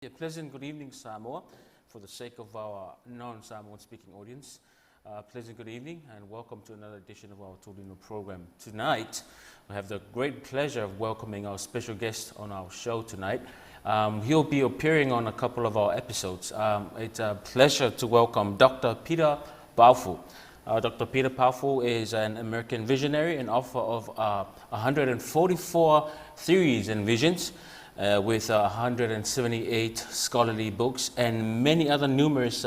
A pleasant good evening, Samoa, for the sake of our non-Samoan speaking audience. Pleasant good evening and welcome to another edition of our Tulino program. Tonight, we have the great pleasure of welcoming our special guest on our show tonight. He'll be appearing on a couple of our episodes. It's a pleasure to welcome Dr. Peter Baofu. Dr. Peter Baofu is an American visionary and author of 144 theories and visions, with 178 scholarly books and many other numerous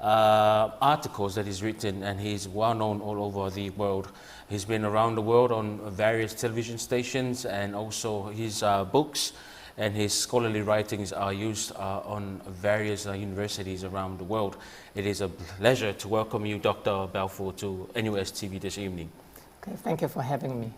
articles that he's written, and he's well known all over the world. He's been around the world on various television stations, and also his books and his scholarly writings are used on various universities around the world. It is a pleasure to welcome you, Dr. Baofu, to NUS TV this evening. Okay, thank you for having me.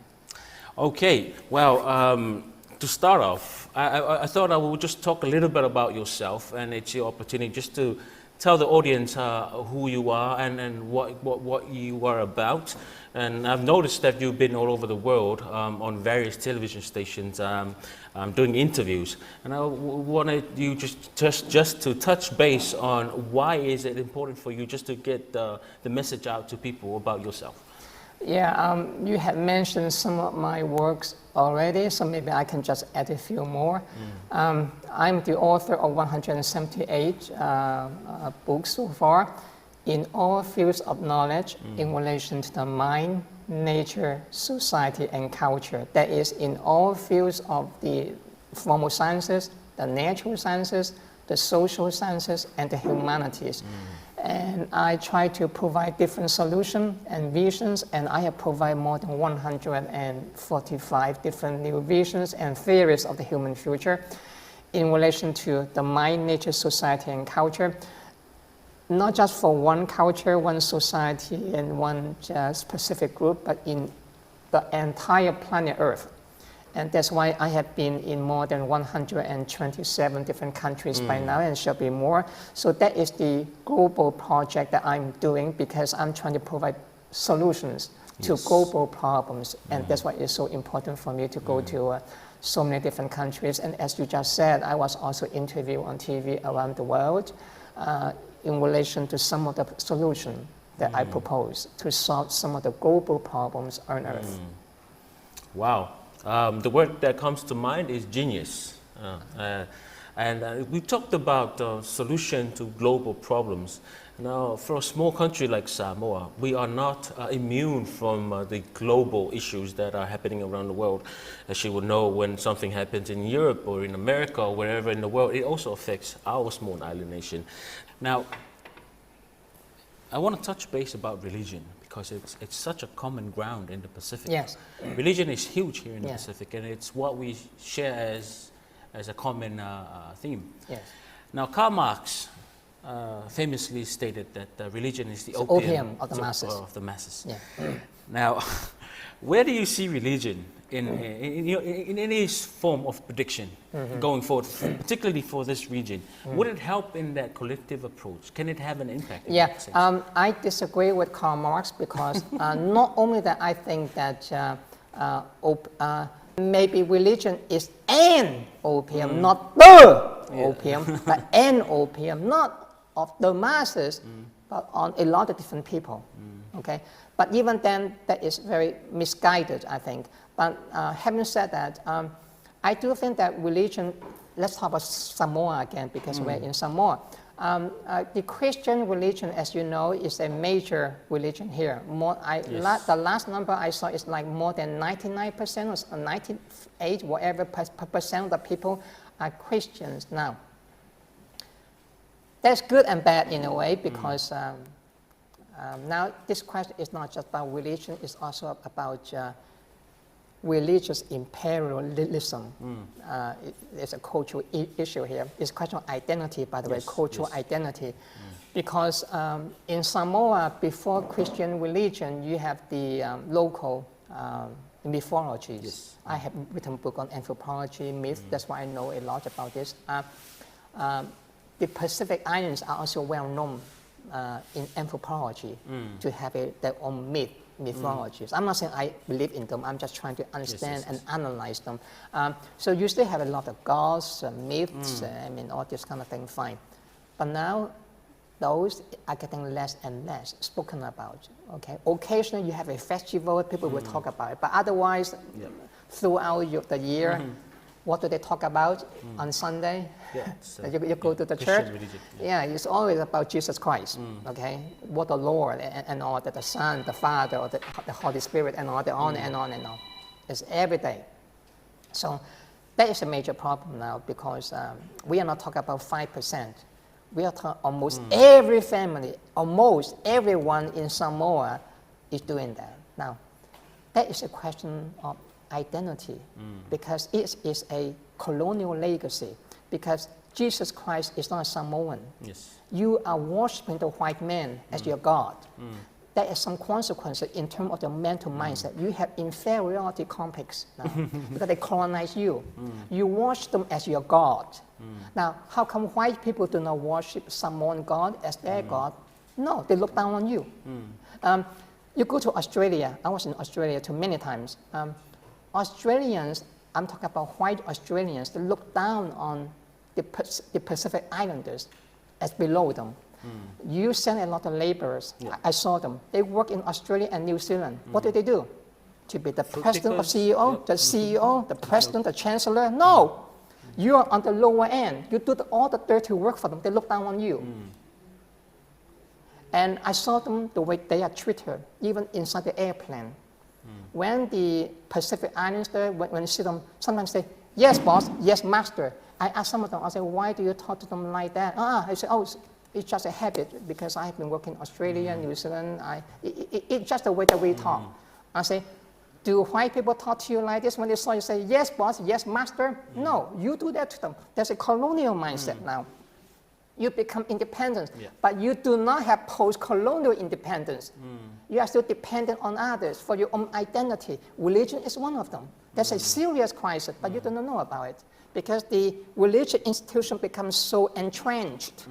Okay, well, to start off, I thought I would just talk a little bit about yourself, and it's your opportunity just to tell the audience who you are and what you are about. And I've noticed that you've been all over the world on various television stations doing interviews. And I wanted you just to touch base on why is it important for you just to get the message out to people about yourself. Yeah, you have mentioned some of my works already, so maybe I can just add a few more. I'm the author of 178 books so far in all fields of knowledge in relation to the mind, nature, society, and culture. That is, in all fields of the formal sciences, the natural sciences, the social sciences, and the humanities. And I try to provide different solutions and visions, and I have provided more than 145 different new visions and theories of the human future in relation to the mind, nature, society, and culture. Not just for one culture, one society, and one specific group, but in the entire planet Earth. And that's why I have been in more than 127 different countries by now, and shall be more. So that is the global project that I'm doing, because I'm trying to provide solutions to global problems. And that's why it's so important for me to go to so many different countries. And as you just said, I was also interviewed on TV around the world in relation to some of the solutions that I propose to solve some of the global problems on Earth. Wow. The word that comes to mind is genius. And we talked about solution to global problems. Now, for a small country like Samoa, we are not immune from the global issues that are happening around the world. As you will know, when something happens in Europe or in America or wherever in the world, it also affects our small island nation. Now, I want to touch base about religion, because it's such a common ground in the Pacific. Yes. Religion is huge here in the Pacific, and it's what we share as a common theme. Yes. Now, Karl Marx famously stated that religion is the opium of the masses. Of the masses. Yeah. Now, where do you see religion in any form of prediction going forward, particularly for this region? Would it help in that collective approach? Can it have an impact? I disagree with Karl Marx, because not only that I think that maybe religion is an opium, not the opium, but an opium, not of the masses, but on a lot of different people. Okay, but even then, that is very misguided, I think. But having said that, I do think that religion, let's talk about Samoa again, because we're in Samoa. The Christian religion, as you know, is a major religion here. The last number I saw is like more than 99% or 98, whatever percent of the people are Christians now. That's good and bad in a way, because now this question is not just about religion, it's also about religious imperialism. It's a cultural issue here. It's a question of identity, by the way, cultural identity. Because in Samoa, before Christian religion, you have the local mythologies. I have written a book on anthropology, myth, that's why I know a lot about this. The Pacific Islands are also well known in anthropology to have their own myth. mythologies. I'm not saying I believe in them, I'm just trying to understand yes. and analyze them. So you still have a lot of gods, myths, I mean, all this kind of thing, fine. But now, those are getting less and less spoken about, okay? Occasionally you have a festival, people will talk about it, but otherwise, throughout the year, what do they talk about on Sunday? Yeah, you go to the Christian church, religion, it's always about Jesus Christ, okay? What the Lord and all that, the Son, the Father, or the Holy Spirit, and all that, on and on and on. It's every day. So that is a major problem now, because we are not talking about 5%. We are talking almost every family, almost everyone in Samoa is doing that. Now, that is a question of identity, because it is a colonial legacy, because Jesus Christ is not a Samoan. Yes. You are worshiping the white man as your God. There is some consequences in terms of the mental mindset. You have inferiority complex now because they colonize you. You worship them as your God. Now, how come white people do not worship Samoan God as their God? No, they look down on you. You go to Australia. I was in Australia too many times. Australians, I'm talking about white Australians, they look down on the Pacific Islanders as below them. You send a lot of laborers. I saw them. They work in Australia and New Zealand. What do they do? To be the president or CEO, the CEO, the president, the chancellor? No. You are on the lower end. You do all the dirty work for them. They look down on you. And I saw them the way they are treated, even inside the airplane. When the Pacific Islander, when you see them, sometimes say, yes, boss, yes, master. I ask some of them, I say, why do you talk to them like that? I say, oh, it's just a habit because I've been working in Australia, New Zealand. It's just the way that we talk. I say, do white people talk to you like this when they saw you say, yes, boss, yes, master? No, you do that to them. There's a colonial mindset now. You become independent, but you do not have post-colonial independence. You are still dependent on others for your own identity. Religion is one of them. That's a serious crisis, but you do not know about it because the religious institution becomes so entrenched,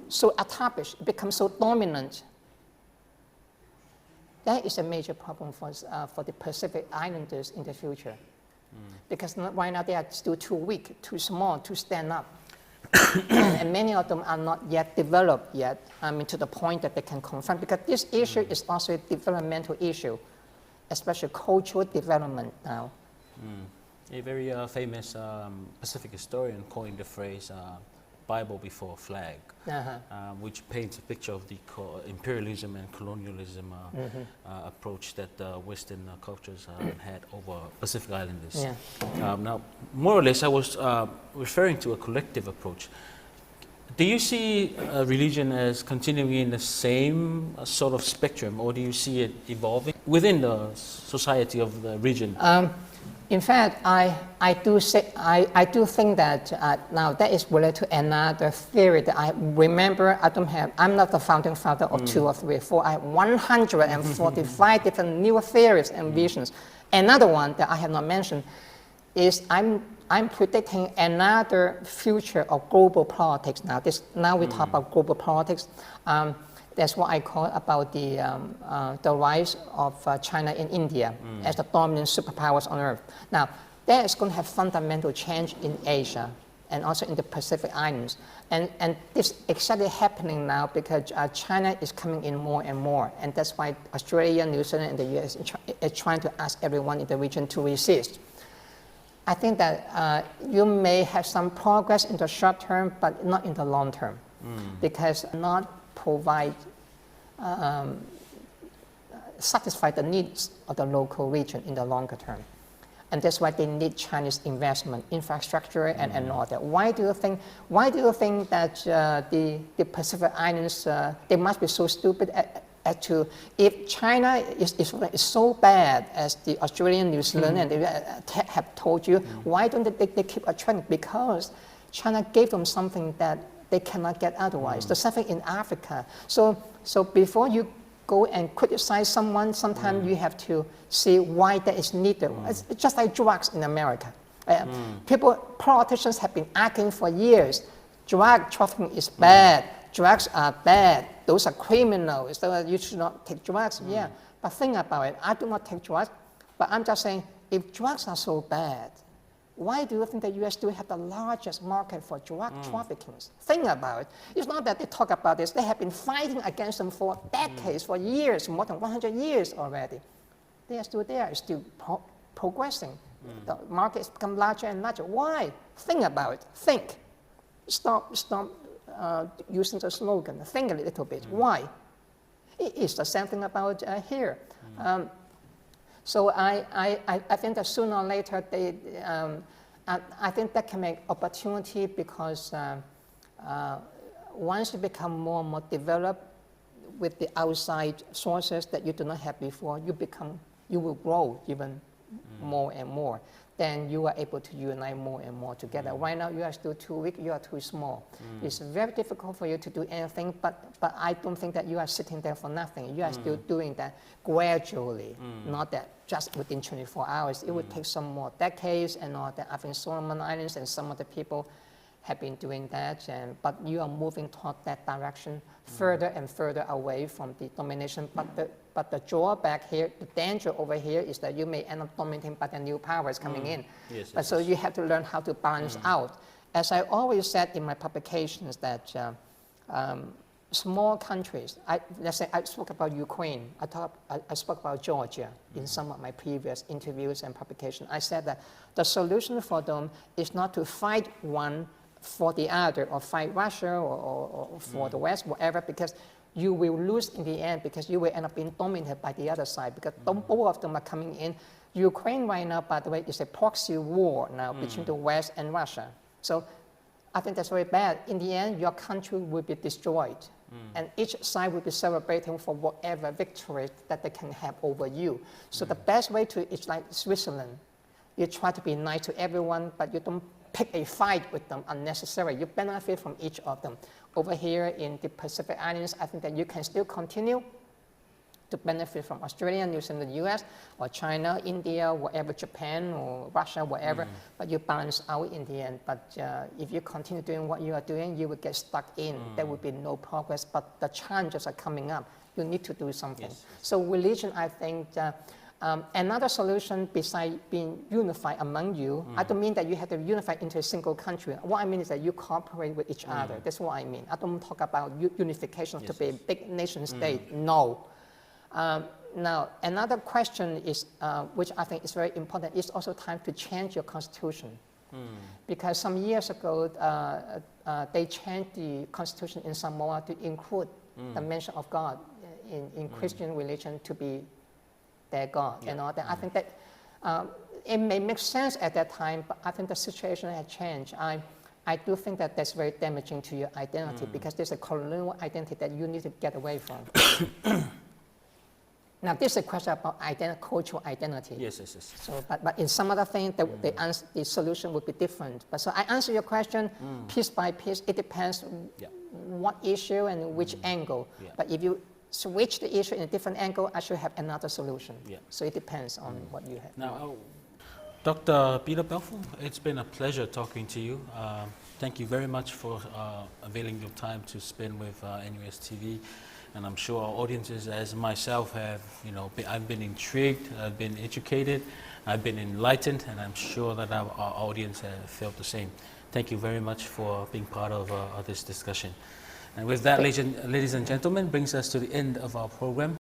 so established, it becomes so dominant. That is a major problem for the Pacific Islanders in the future. Because right now they are still too weak, too small to stand up. And many of them are not yet developed yet, to the point that they can confront, because this issue is also a developmental issue, especially cultural development now. A very famous Pacific historian coined the phrase Bible before flag, which paints a picture of the imperialism and colonialism approach that Western cultures had over Pacific Islanders. Now, more or less, I was referring to a collective approach. Do you see religion as continuing in the same sort of spectrum, or do you see it evolving within the society of the region? In fact, I do think that now that is related to another theory that I remember. I'm not the founding father of 2 or 3 or 4. I have 145 different new theories and visions. Another one that I have not mentioned is I'm predicting another future of global politics now. Now we talk about global politics. That's what I call about the rise of China and India as the dominant superpowers on Earth. Now, that is going to have fundamental change in Asia and also in the Pacific Islands. And this is exactly happening now because China is coming in more and more. And that's why Australia, New Zealand, and the US are trying to ask everyone in the region to resist. I think that you may have some progress in the short term, but not in the long term, because not provide, satisfy the needs of the local region in the longer term. And that's why they need Chinese investment, infrastructure, and all that. Why do you think that the Pacific Islands, they must be so stupid as to, if China is so bad as the Australian, New Zealand, and they have told you, why don't they keep attracting? Because China gave them something that they cannot get otherwise. There's something in Africa. So before you go and criticize someone, sometimes you have to see why that is needed. It's just like drugs in America. Politicians have been arguing for years. Drug trafficking is bad. Drugs are bad. Those are criminals. So you should not take drugs. But think about it. I do not take drugs, but I'm just saying, if drugs are so bad, why do you think the U.S. still have the largest market for drug trafficking? Think about it. It's not that they talk about this. They have been fighting against them for decades, for years, more than 100 years already. They are still there, it's still progressing. The market has become larger and larger. Why? Think about it. Think. Stop using the slogan. Think a little bit. Why? It's the same thing about here. So I think that sooner or later, I think that can make opportunity because once you become more and more developed with the outside sources that you do not have before, you will grow even more and more. Then you are able to unite more and more together. Right now, you are still too weak, you are too small. It's very difficult for you to do anything, but I don't think that you are sitting there for nothing. You are still doing that gradually, not that just within 24 hours. It would take some more decades and all that. I think Solomon Islands and some of the people have been doing that, but you are moving toward that direction further and further away from the domination. But the drawback here, the danger over here is that you may end up dominating by the new powers coming in. Yes, but so you have to learn how to balance out. As I always said in my publications that small countries, let's say I spoke about Ukraine, I spoke about Georgia in some of my previous interviews and publications. I said that the solution for them is not to fight one for the other or fight Russia or for the West, whatever, because you will lose in the end because you will end up being dominated by the other side because both of them are coming in. Ukraine right now, by the way, is a proxy war now between the West and Russia. So I think that's very bad. In the end, your country will be destroyed. And each side will be celebrating for whatever victory that they can have over you. So the best way to, it's like Switzerland. You try to be nice to everyone, but you don't pick a fight with them unnecessarily. You benefit from each of them. Over here in the Pacific Islands, I think that you can still continue to benefit from Australia, New Zealand, the US, or China, India, whatever, Japan, or Russia, whatever, but you balance out in the end. But if you continue doing what you are doing, you will get stuck in. There will be no progress, but the challenges are coming up. You need to do something. Yes. So religion, I think, another solution besides being unified among you, I don't mean that you have to unify into a single country. What I mean is that you cooperate with each other. That's what I mean. I don't talk about unification to be a big nation state. No. Now, another question is, which I think is very important, is also time to change your constitution. Because some years ago, they changed the constitution in Samoa to include the mention of God in Christian religion to be their God and all that. I think that it may make sense at that time, but I think the situation has changed. I do think that that's very damaging to your identity because there's a colonial identity that you need to get away from. Now, this is a question about cultural identity. Yes. So, but in some other things, the solution would be different. But so I answer your question piece by piece. It depends what issue and which angle. But if you switch the issue in a different angle, I should have another solution. So it depends on what you have. Now, Dr. Peter Baofu, it's been a pleasure talking to you. Thank you very much for availing your time to spend with NUS TV. And I'm sure our audiences, as myself, have, I've been intrigued, I've been educated, I've been enlightened, and I'm sure that our audience have felt the same. Thank you very much for being part of this discussion. And with that, ladies and gentlemen, brings us to the end of our program.